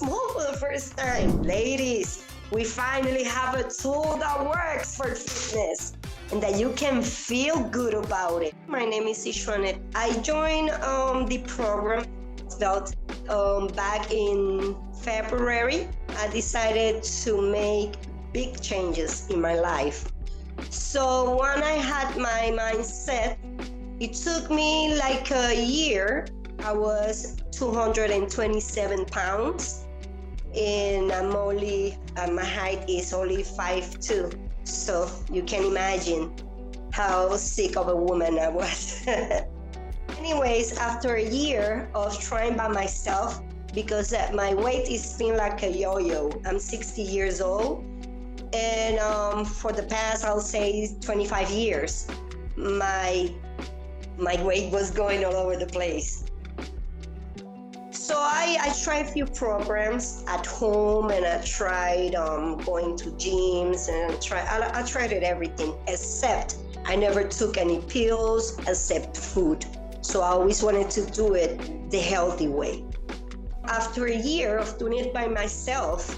small for the first time. Ladies, we finally have a tool that works for fitness and that you can feel good about it. My name is Ishwanet. I joined the program Svelte back in February. I decided to make big changes in my life. So when I had my mindset, it took me like a year. I was 227 pounds and my height is only 5'2". So you can imagine how sick of a woman I was. Anyways, after a year of trying by myself, because my weight is been like a yo-yo. I'm 60 years old, and for the past, I'll say 25 years, my weight was going all over the place. So I tried a few programs at home, and I tried going to gyms, and I tried it everything, except I never took any pills except food. So I always wanted to do it the healthy way. After a year of doing it by myself,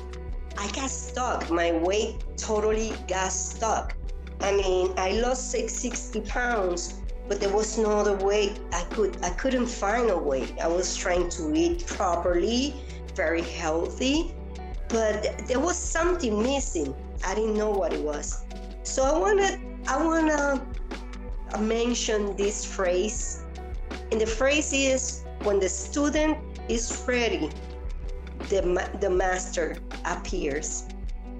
I got stuck. My weight totally got stuck. I mean, I lost 60 pounds, but there was no other way. I couldn't find a way. I was trying to eat properly, very healthy, but there was something missing. I didn't know what it was. So I wanna mention this phrase. And the phrase is, when the student is ready, the master appears.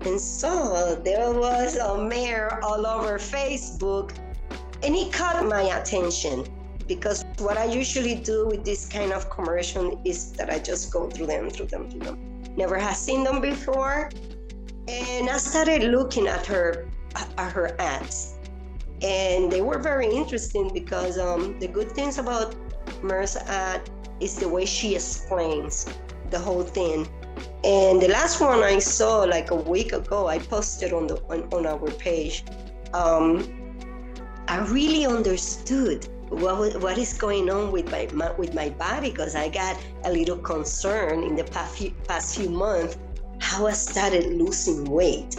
And so there was a mayor all over Facebook, and he caught my attention, because what I usually do with this kind of commercial is that I just go through them. Never have seen them before. And I started looking at her ads. And they were very interesting, because the good things about Mer's ad is the way she explains the whole thing. And the last one I saw like a week ago, I posted on our page. I really understood what is going on with my body, because I got a little concerned in the past few months how I started losing weight.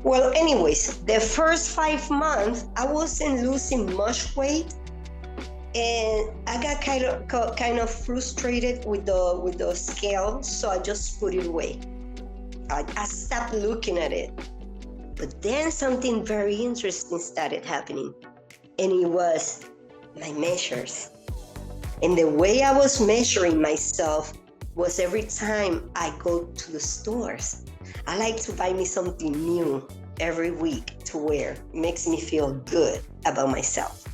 Well, anyways, the first 5 months I wasn't losing much weight, and I got kind of frustrated with the scale, so I just put it away. I stopped looking at it. But then something very interesting started happening, and it was my measures. And the way I was measuring myself was every time I go to the stores, I like to buy me something new every week to wear. It makes me feel good about myself.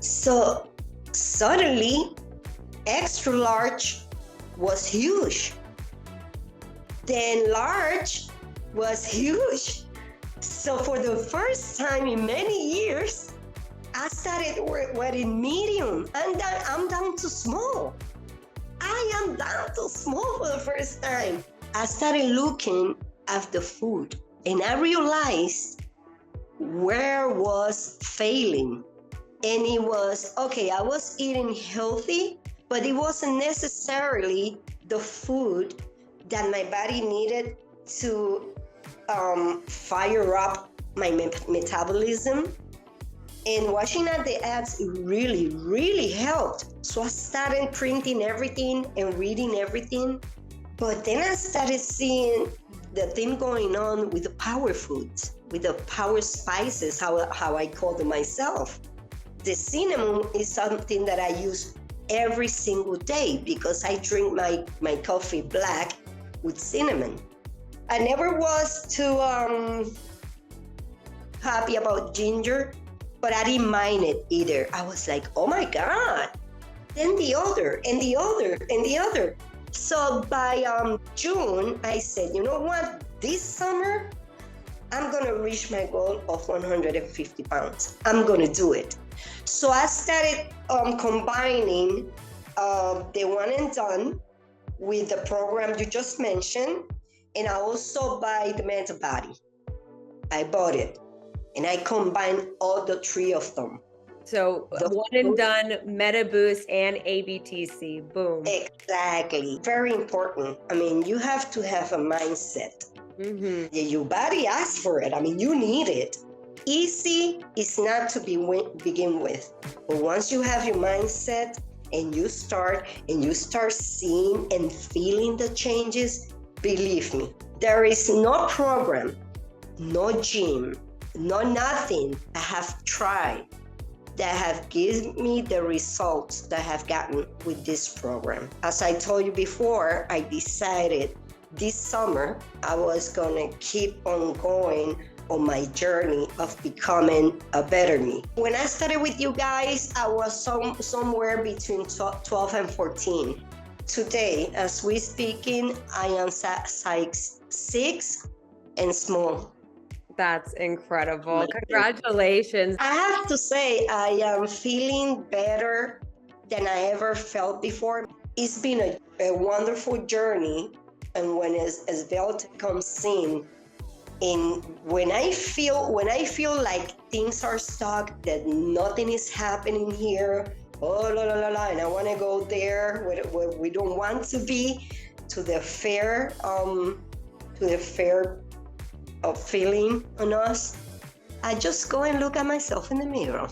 So suddenly, extra large was huge. Then large was huge. So for the first time in many years, I started wearing medium, and I'm down to small. I am down to small for the first time. I started looking at the food, and I realized where was failing. And it was, okay, I was eating healthy, but it wasn't necessarily the food that my body needed to fire up my metabolism. And watching at the ads, it really, really helped. So I started printing everything and reading everything. But then I started seeing the thing going on with the power foods, with the power spices, how I call them myself. The cinnamon is something that I use every single day, because I drink my coffee black with cinnamon. I never was too happy about ginger, but I didn't mind it either. I was like, oh my God. Then the other, and the other, and the other. So by June, I said, you know what? This summer, I'm gonna reach my goal of 150 pounds. I'm gonna do it. So I started combining the one and done with the program you just mentioned, and I also buy the Mental Body. I bought it, and I combined all the three of them. So Those one and two- done, Meta Boost and ABTC. Boom. Exactly. Very important. I mean, you have to have a mindset. Mm-hmm. Your body asks for it. I mean, you need it. Easy is not to begin with. But once you have your mindset and you start seeing and feeling the changes, believe me, there is no program, no gym, no nothing I have tried that have given me the results that I have gotten with this program. As I told you before, I decided this summer I was gonna keep on going on my journey of becoming a better me. When I started with you guys, I was somewhere between 12 and 14. Today, as we speaking, I am size 6 and small. That's incredible. Congratulations. I have to say, I am feeling better than I ever felt before. It's been a wonderful journey. And when Svelte comes in, and when I feel like things are stuck, that nothing is happening here, oh la la la la, and I want to go there where we don't want to be, to the fair of feeling on us, I just go and look at myself in the mirror.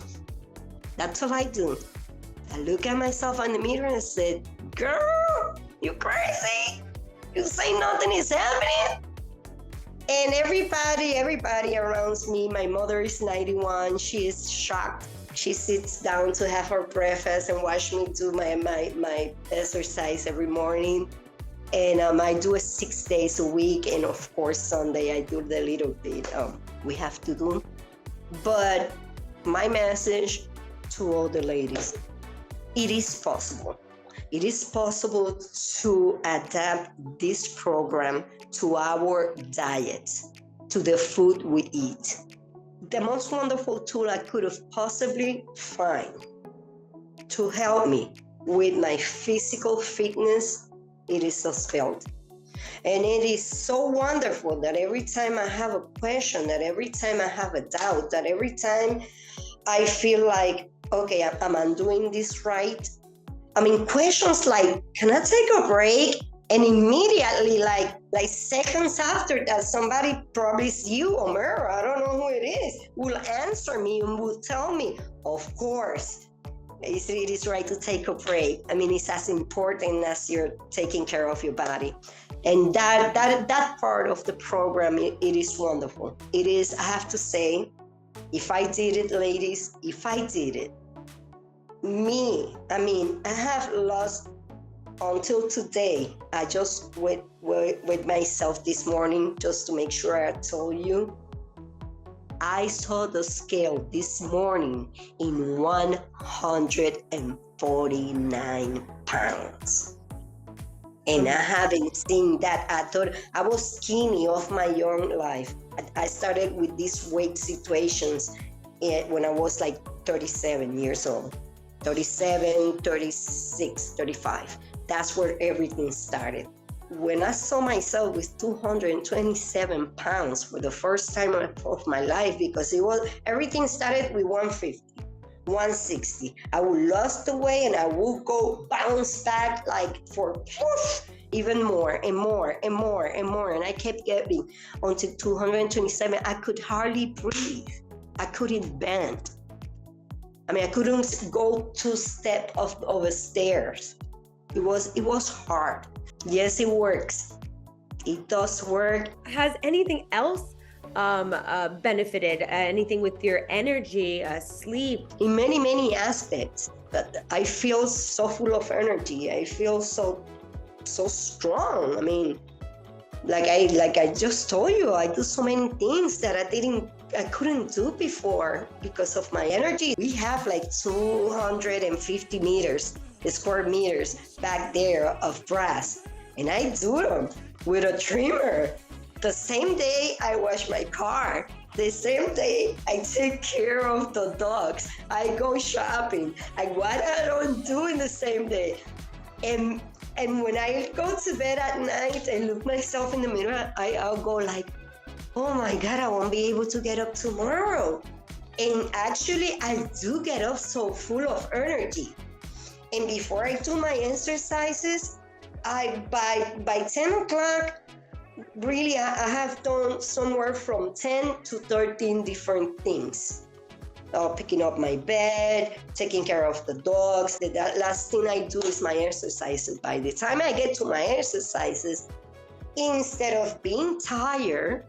That's what I do. I look at myself in the mirror and say, girl, you crazy? You say nothing is happening? And everybody around me, my mother is 91, she is shocked. She sits down to have her breakfast and watch me do my exercise every morning. And I do it 6 days a week. And of course, Sunday, I do the little bit we have to do. But my message to all the ladies, it is possible. It is possible to adapt this program to our diet, to the food we eat. The most wonderful tool I could have possibly find to help me with my physical fitness, it is a Svelte. And it is so wonderful that every time I have a question, that every time I have a doubt, that every time I feel like, okay, am I doing this right? I mean, questions like, can I take a break? And immediately, like seconds after that, somebody, probably is you or Mara, I don't know who it is, will answer me and will tell me, of course, it is right to take a break. I mean, it's as important as you're taking care of your body. And that part of the program, it is wonderful. It is, I have to say, if I did it, ladies, if I did it, I have lost until today. I just went with myself this morning just to make sure I told you. I saw the scale this morning in 149 pounds. And I haven't seen that. I thought I was skinny of my young life. I started with these weight situations when I was like 37 years old. 37, 36, 35. That's where everything started. When I saw myself with 227 pounds for the first time of my life, because everything started with 150, 160. I would lose the weight and I would go bounce back like for even more and more and more and more. And I kept getting until 227. I could hardly breathe. I couldn't bend. I mean, I couldn't go 2 steps of the stairs. It was hard. Yes, it works. It does work. Has anything else benefited? Anything with your energy, sleep? In many, many aspects. But I feel so full of energy. I feel so strong. I mean, like I just told you, I do so many things that I couldn't do before because of my energy. We have like 250 square meters back there of brass, and I do them with a trimmer. The same day I wash my car, the same day I take care of the dogs, I go shopping. What I don't do in the same day. And when I go to bed at night and look myself in the mirror, I'll go like, oh my God, I won't be able to get up tomorrow. And actually, I do get up so full of energy. And before I do my exercises, by 10 o'clock, really, I have done somewhere from 10 to 13 different things. Picking up my bed, taking care of the dogs. The last thing I do is my exercises. By the time I get to my exercises, instead of being tired,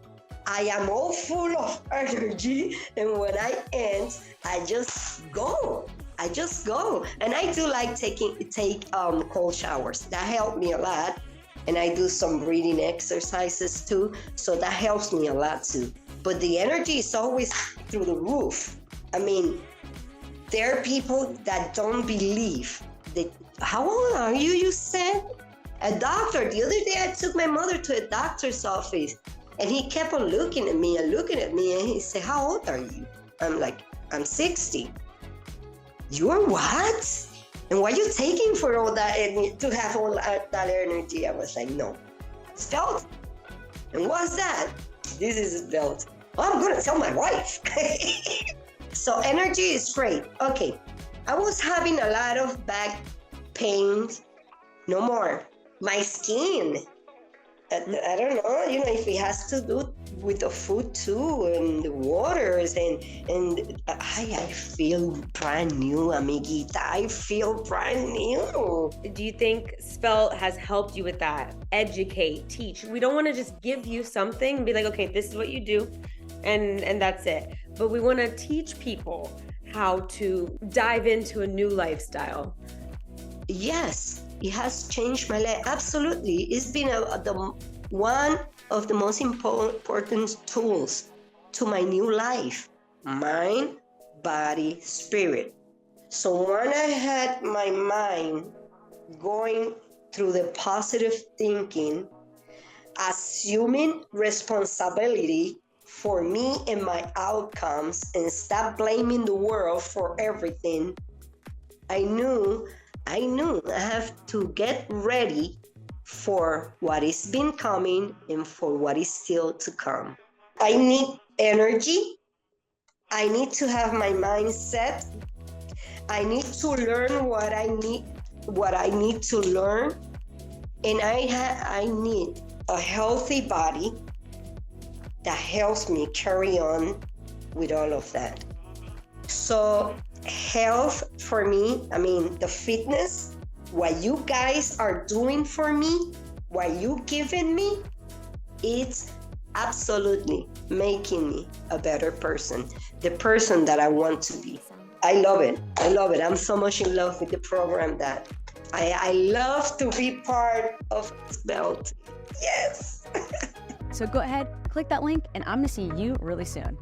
I am all full of energy. And when I end, I just go. And I do like take cold showers. That helped me a lot. And I do some breathing exercises too. So that helps me a lot too. But the energy is always through the roof. I mean, there are people that don't believe that. How old are you? You said? A doctor. The other day I took my mother to a doctor's office and he kept on looking at me and he said, how old are you? I'm like, I'm 60. You are what? And what are you taking for all that to have all that energy? I was like, no, Svelte. And what's that? This is Svelte. Well, I'm gonna tell my wife. So energy is great. Okay, I was having a lot of back pains. No more. My skin. I don't know, if it has to do with the food too, and the waters, and I feel brand new, amiguita. I feel brand new. Do you think Svelte has helped you with that? Educate, teach. We don't want to just give you something and be like, okay, this is what you do, and that's it. But we want to teach people how to dive into a new lifestyle. Yes, it has changed my life. Absolutely. It's been one of the most important tools to my new life. Mind, body, spirit. So when I had my mind going through the positive thinking, assuming responsibility for me and my outcomes, and stop blaming the world for everything, I knew I have to get ready for what is been coming and for what is still to come. I need energy. I need to have my mind set. I need to learn what I need to learn. And I need a healthy body that helps me carry on with all of that. So health for me, the fitness, what you guys are doing for me, what you giving me, it's absolutely making me a better person, the person that I want to be. I love it. I'm so much in love with the program that I love to be part of Svelte. Yes. So go ahead, click that link, and I'm gonna see you really soon.